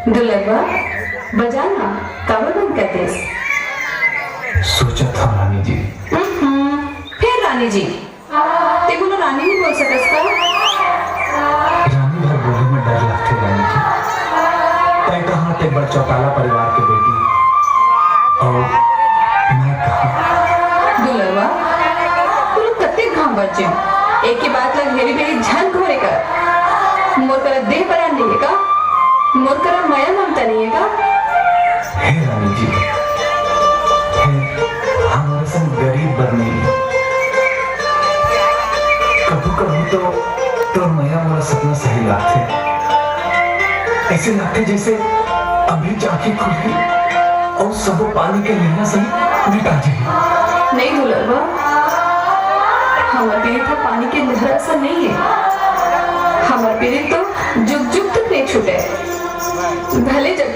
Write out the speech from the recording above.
दुलरवा बजाना काबर बंद कर देस। सोचा था रानी जी। फिर रानी जी ते बोलो रानी नहीं बोल सकस का? रानी भर बोले में डर लगते रानी जी। तय कहाँ ते बड़ चौटाला परिवार के बेटी और मैं कहाँ। दुलरवा तुम कत्ते घाम बच्चे एक ही बात लग मेरी मेरी झन घोरे कर मोर कर देह पर नहीं है का? मोर कर माया ममता नहीं है का? हे रानी जी हमारे संग गरीब बरने कभी कभी तो माया मोरा सपना सही लागते। ऐसे लगते जैसे अभी जाके खुली और सब पानी के लेना सही मिटा जाए। नहीं दुलरवा हमारे पीड़ित तो पानी के लहरा सा नहीं है। हमारे पीड़ित तो जुग जुग तक नहीं छूटे भले जग